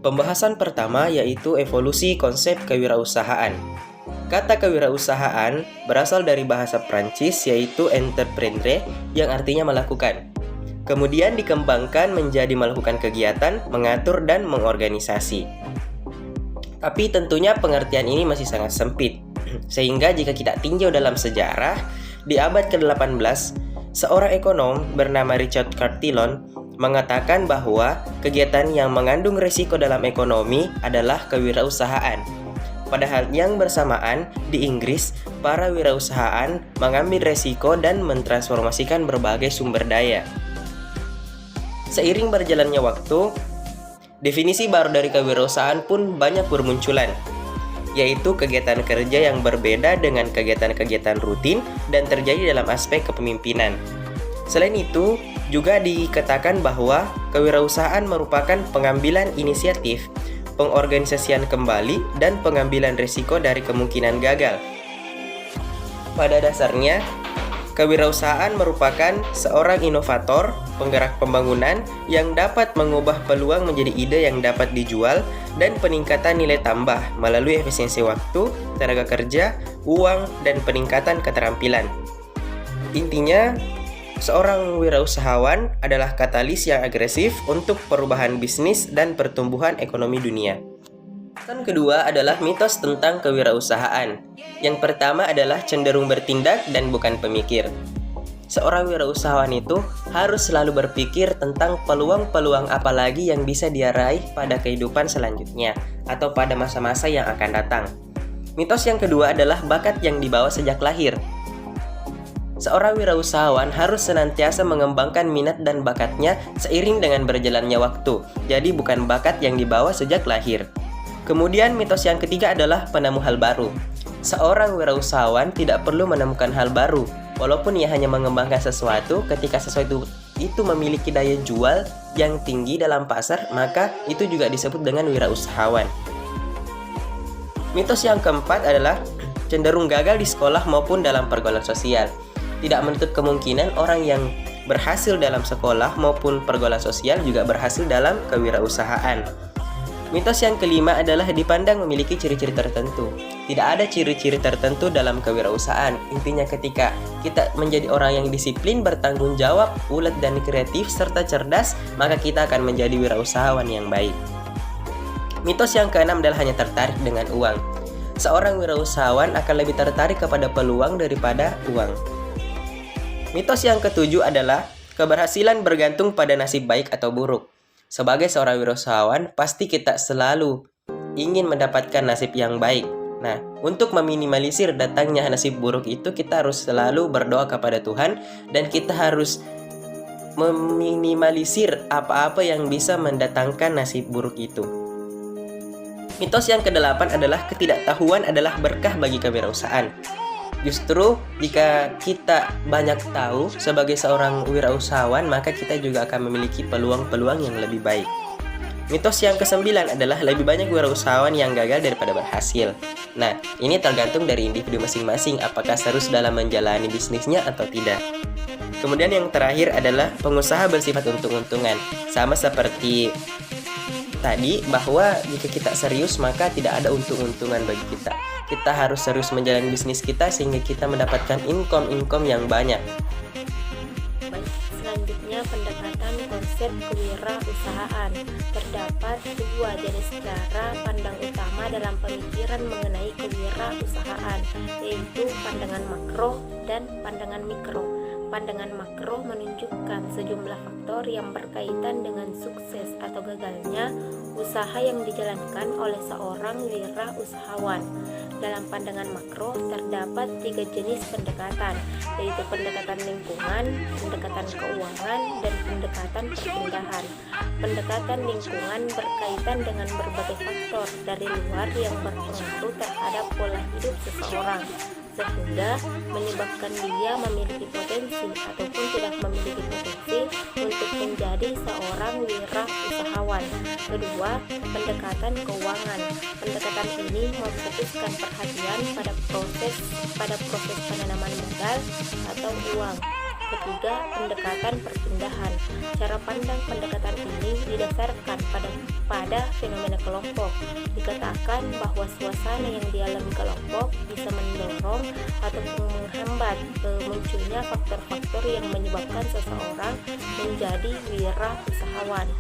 Pembahasan pertama yaitu evolusi konsep kewirausahaan. Kata kewirausahaan berasal dari bahasa Prancis yaitu entreprendre yang artinya melakukan. Kemudian dikembangkan menjadi melakukan kegiatan, mengatur, dan mengorganisasi. Tapi tentunya pengertian ini masih sangat sempit. Sehingga jika kita tinjau dalam sejarah, di abad ke-18, seorang ekonom bernama Richard Cantillon mengatakan bahwa kegiatan yang mengandung risiko dalam ekonomi adalah kewirausahaan. Pada hal yang bersamaan, di Inggris, para wirausahaan mengambil risiko dan mentransformasikan berbagai sumber daya. Seiring berjalannya waktu, definisi baru dari kewirausahaan pun banyak bermunculan, yaitu kegiatan kerja yang berbeda dengan kegiatan-kegiatan rutin dan terjadi dalam aspek kepemimpinan. Selain itu, juga dikatakan bahwa kewirausahaan merupakan pengambilan inisiatif, pengorganisasian kembali, dan pengambilan risiko dari kemungkinan gagal. Pada dasarnya, kewirausahaan merupakan seorang inovator, penggerak pembangunan yang dapat mengubah peluang menjadi ide yang dapat dijual dan peningkatan nilai tambah melalui efisiensi waktu, tenaga kerja, uang, dan peningkatan keterampilan. Intinya, seorang wirausahawan adalah katalis yang agresif untuk perubahan bisnis dan pertumbuhan ekonomi dunia. Alasan kedua adalah mitos tentang kewirausahaan. Yang pertama adalah cenderung bertindak dan bukan pemikir. Seorang wirausahawan itu harus selalu berpikir tentang peluang-peluang apa lagi yang bisa dia raih pada kehidupan selanjutnya atau pada masa-masa yang akan datang. Mitos yang kedua adalah bakat yang dibawa sejak lahir. Seorang wirausahawan harus senantiasa mengembangkan minat dan bakatnya seiring dengan berjalannya waktu. Jadi bukan bakat yang dibawa sejak lahir. Kemudian mitos yang ketiga adalah penemu hal baru. Seorang wirausahawan tidak perlu menemukan hal baru, walaupun ia hanya mengembangkan sesuatu. Ketika sesuatu itu memiliki daya jual yang tinggi dalam pasar, maka itu juga disebut dengan wirausahawan. Mitos yang keempat adalah cenderung gagal di sekolah maupun dalam pergaulan sosial. Tidak menutup kemungkinan orang yang berhasil dalam sekolah maupun pergaulan sosial juga berhasil dalam kewirausahaan. Mitos yang kelima adalah dipandang memiliki ciri-ciri tertentu. Tidak ada ciri-ciri tertentu dalam kewirausahaan. Intinya ketika kita menjadi orang yang disiplin, bertanggung jawab, ulet dan kreatif, serta cerdas, maka kita akan menjadi wirausahawan yang baik. Mitos yang keenam adalah hanya tertarik dengan uang. Seorang wirausahawan akan lebih tertarik kepada peluang daripada uang. Mitos yang ketujuh adalah keberhasilan bergantung pada nasib baik atau buruk. Sebagai seorang wirausahawan, pasti kita selalu ingin mendapatkan nasib yang baik. Nah, untuk meminimalisir datangnya nasib buruk itu, kita harus selalu berdoa kepada Tuhan dan kita harus meminimalisir apa-apa yang bisa mendatangkan nasib buruk itu. Mitos yang kedelapan adalah ketidaktahuan adalah berkah bagi kewirausahaan. Justru jika kita banyak tahu sebagai seorang wirausahawan, maka kita juga akan memiliki peluang-peluang yang lebih baik. Mitos yang kesembilan adalah lebih banyak wirausahawan yang gagal daripada berhasil. Nah, ini tergantung dari individu masing-masing apakah serius dalam menjalani bisnisnya atau tidak. Kemudian yang terakhir adalah pengusaha bersifat untung-untungan. Sama seperti tadi, bahwa jika kita serius maka tidak ada untung-untungan bagi kita. Kita harus serius menjalani bisnis kita sehingga kita mendapatkan income yang banyak. Selanjutnya, pendekatan konsep kewirausahaan. Terdapat dua jenis cara pandang utama dalam pemikiran mengenai kewirausahaan, yaitu pandangan makro dan pandangan mikro. Pandangan makro menunjukkan sejumlah faktor yang berkaitan dengan sukses atau gagalnya usaha yang dijalankan oleh seorang wirausahawan. Dalam pandangan makro terdapat 3 jenis pendekatan, yaitu pendekatan lingkungan, pendekatan keuangan, dan pendekatan perpindahan. Pendekatan lingkungan berkaitan dengan berbagai faktor dari luar yang berpengaruh terhadap pola hidup seseorang. sehingga menyebabkan dia memiliki potensi ataupun tidak memiliki potensi untuk menjadi seorang wirausahawan. Kedua, pendekatan keuangan. Pendekatan ini memfokuskan perhatian pada proses penanaman modal atau uang. Ketiga, pendekatan perpindahan. Cara pandang pendekatan ini didasarkan pada fenomena kelompok. Dikatakan bahwa suasana yang dialami kelompok bisa mendorong ataupun menghambat munculnya faktor-faktor yang menyebabkan seseorang menjadi wirausahawan.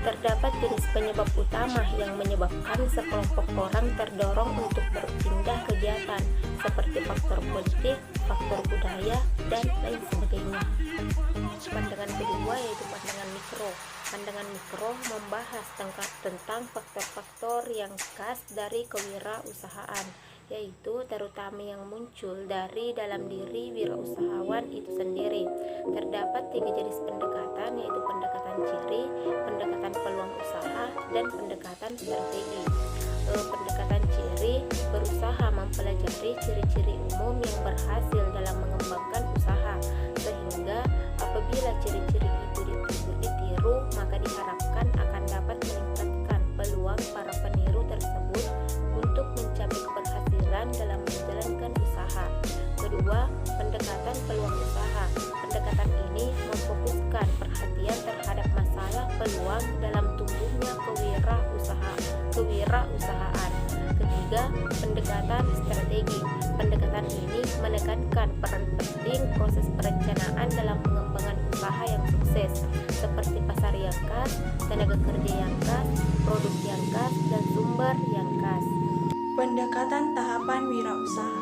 Terdapat jenis penyebab utama yang menyebabkan sekelompok orang terdorong untuk berpindah kegiatan, seperti faktor politik, faktor budaya, dan lain sebagainya. Pandangan kedua yaitu pandangan mikro. Pandangan mikro membahas tentang faktor-faktor yang khas dari kewirausahaan, yaitu terutama yang muncul dari dalam diri wirausahawan itu sendiri. Terdapat 3 jenis pendekatan, yaitu pendekatan ciri, pendekatan peluang usaha, dan pendekatan strategi. Pendekatan ciri berusaha mempelajari ciri-ciri umum yang berhasil dalam mengembangkan usaha, sehingga apabila ciri-ciri itu ditiru, maka diharapkan akan dapat meningkatkan peluang para peniru tersebut untuk mencapai keberhasilan dalam menjalankan usaha. Kedua, pendekatan peluang usaha. Pendekatan ini memfokuskan perhatian terhadap masalah peluang dalam tumbuhnya kewirausahaan. Ketiga, pendekatan strategi. Pendekatan ini menekankan peran penting proses perencanaan dalam pengembangan usaha yang sukses, seperti pasar yang khas, tenaga kerja yang khas, produk yang khas, dan sumber yang khas. Pendekatan tahapan wirausaha.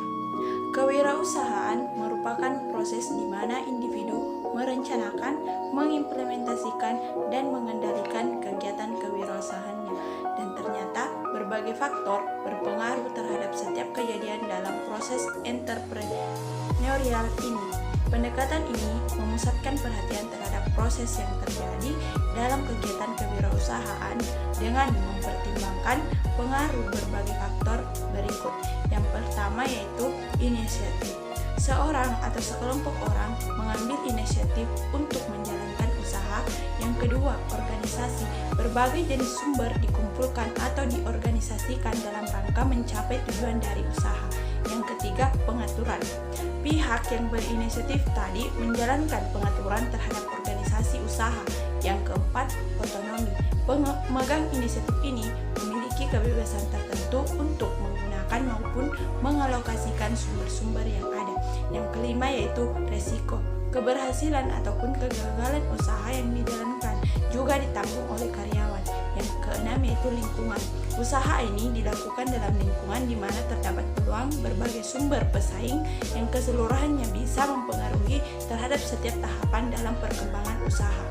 Kewirausahaan merupakan proses di mana individu merencanakan, mengimplementasikan, dan mengendalikan kegiatan kewirausahaannya, dan ternyata berbagai faktor berpengaruh terhadap setiap kejadian dalam proses entrepreneurial ini. Pendekatan ini memusatkan perhatian terhadap proses yang terjadi dalam kegiatan kewirausahaan dengan mempertimbangkan pengaruh berbagai faktor berikut. Yang pertama yaitu inisiatif. Seorang atau sekelompok orang mengambil inisiatif untuk menjalankan usaha. Yang kedua, organisasi. Berbagai jenis sumber dikumpulkan atau diorganisasikan dalam rangka mencapai tujuan dari usaha. Yang ketiga, pengaturan. Pihak yang berinisiatif tadi menjalankan pengaturan terhadap organisasi usaha. Yang keempat, otonomi. Pemegang inisiatif ini memiliki kebebasan tertentu untuk menggunakan maupun mengalokasikan sumber-sumber yang ada. Yang kelima yaitu resiko. Keberhasilan ataupun kegagalan usaha yang dijalankan juga ditanggung oleh karyawan. Yang keenam yaitu lingkungan. Usaha ini dilakukan dalam lingkungan di mana terdapat peluang berbagai sumber pesaing yang keseluruhannya bisa mempengaruhi terhadap setiap tahapan dalam perkembangan usaha.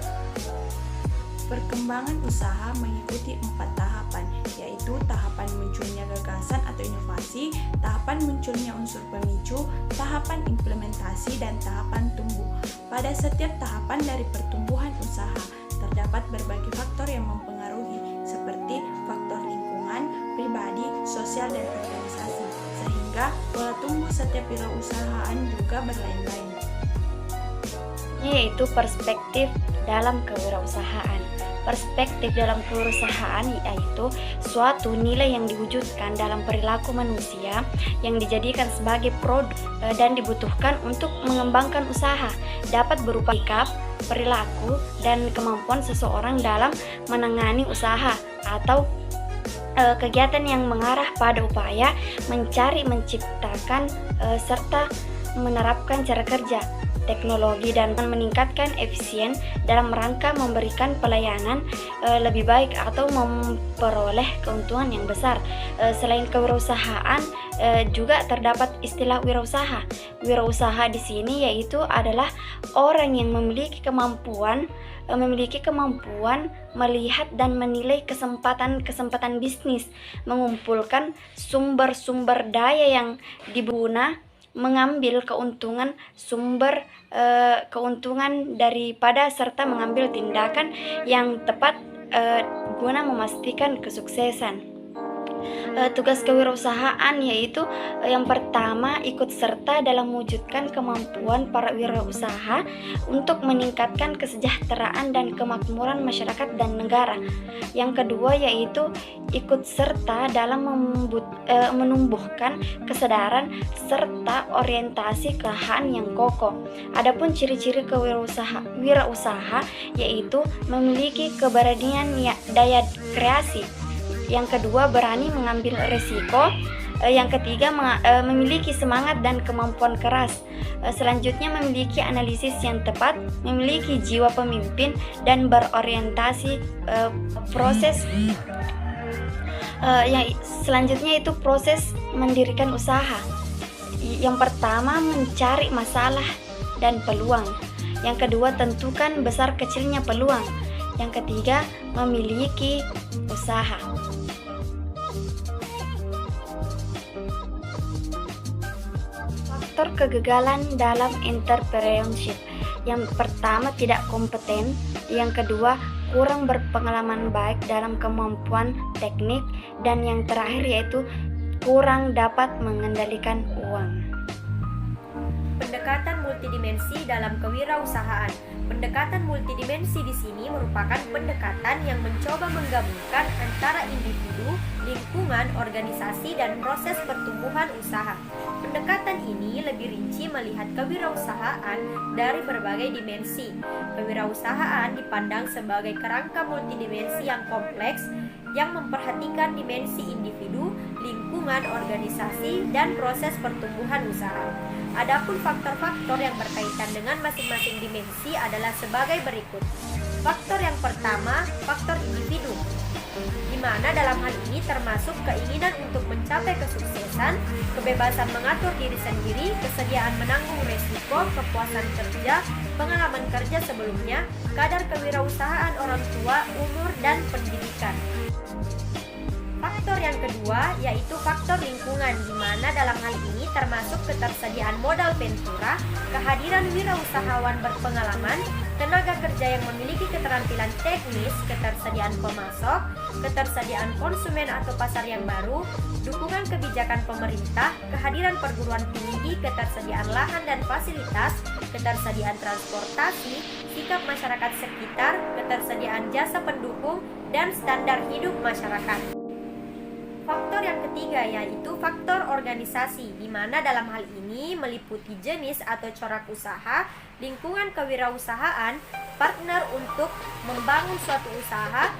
Perkembangan usaha mengikuti 4 tahapan, yaitu tahapan munculnya gagasan atau inovasi, tahapan munculnya unsur pemicu, tahapan implementasi, dan tahapan tumbuh. Pada setiap tahapan dari pertumbuhan usaha, terdapat berbagai faktor yang mempengaruhi, seperti faktor lingkungan, pribadi, sosial, dan organisasi, sehingga pola tumbuh setiap wirausahaan juga berlain-lain. Yaitu perspektif dalam kewirausahaan. Perspektif dalam kewirausahaan yaitu suatu nilai yang diwujudkan dalam perilaku manusia yang dijadikan sebagai produk dan dibutuhkan untuk mengembangkan usaha, dapat berupa sikap, perilaku, dan kemampuan seseorang dalam menangani usaha atau kegiatan yang mengarah pada upaya mencari, menciptakan, serta menerapkan cara kerja, teknologi, dan meningkatkan efisien dalam rangka memberikan pelayanan lebih baik atau memperoleh keuntungan yang besar. Selain kewirausahaan, juga terdapat istilah wirausaha. Wirausaha di sini yaitu adalah orang yang memiliki kemampuan melihat dan menilai kesempatan bisnis, mengumpulkan sumber-sumber daya yang diguna mengambil keuntungan daripada serta mengambil tindakan yang tepat guna memastikan kesuksesan. Tugas kewirausahaan yaitu yang pertama, ikut serta dalam mewujudkan kemampuan para wirausaha untuk meningkatkan kesejahteraan dan kemakmuran masyarakat dan negara. Yang kedua yaitu ikut serta dalam menumbuhkan kesadaran serta orientasi keusahaan yang kokoh. Adapun ciri-ciri wirausaha yaitu memiliki keberanian daya kreasi. Yang kedua, berani mengambil risiko. Yang ketiga, memiliki semangat dan kemampuan keras. Selanjutnya, memiliki analisis yang tepat, memiliki jiwa pemimpin, dan berorientasi proses. Yang selanjutnya itu proses mendirikan usaha. Yang pertama, mencari masalah dan peluang. Yang kedua, tentukan besar kecilnya peluang. Yang ketiga, memiliki usaha. Faktor kegagalan dalam entrepreneurship. Yang pertama, tidak kompeten. Yang kedua, kurang berpengalaman baik dalam kemampuan teknik. Dan yang terakhir yaitu kurang dapat mengendalikan uang. Pendekatan multidimensi dalam kewirausahaan. Pendekatan multidimensi di sini merupakan pendekatan yang mencoba menggabungkan antara individu, lingkungan, organisasi, dan proses pertumbuhan usaha. Pendekatan ini lebih rinci melihat kewirausahaan dari berbagai dimensi. Kewirausahaan dipandang sebagai kerangka multidimensi yang kompleks yang memperhatikan dimensi individu, lingkungan, organisasi, dan proses pertumbuhan usaha. Adapun faktor-faktor yang berkaitan dengan masing-masing dimensi adalah sebagai berikut. Faktor yang pertama, faktor individu, di mana dalam hal ini termasuk keinginan untuk mencapai kesuksesan, kebebasan mengatur diri sendiri, kesediaan menanggung resiko, kepuasan kerja, pengalaman kerja sebelumnya, kadar kewirausahaan orang tua, umur, dan pendidikan. Faktor yang kedua yaitu faktor lingkungan, di mana dalam hal ini termasuk ketersediaan modal ventura, kehadiran wirausahawan berpengalaman, tenaga kerja yang memiliki keterampilan teknis, ketersediaan pemasok, ketersediaan konsumen atau pasar yang baru, dukungan kebijakan pemerintah, kehadiran perguruan tinggi, ketersediaan lahan dan fasilitas, ketersediaan transportasi, sikap masyarakat sekitar, ketersediaan jasa pendukung, dan standar hidup masyarakat. Faktor yang ketiga yaitu faktor organisasi, di mana dalam hal ini meliputi jenis atau corak usaha, lingkungan kewirausahaan, partner untuk membangun suatu usaha,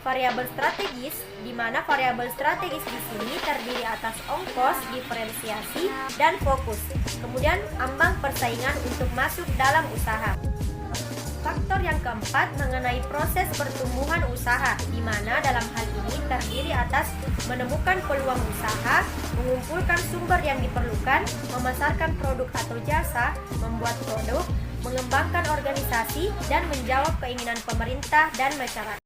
variabel strategis, di mana variabel strategis di sini terdiri atas ongkos, diferensiasi, dan fokus. Kemudian ambang persaingan untuk masuk dalam usaha. Faktor yang keempat mengenai proses pertumbuhan usaha, di mana dalam hal ini terdiri atas menemukan peluang usaha, mengumpulkan sumber yang diperlukan, memasarkan produk atau jasa, membuat produk, mengembangkan organisasi, dan menjawab keinginan pemerintah dan masyarakat.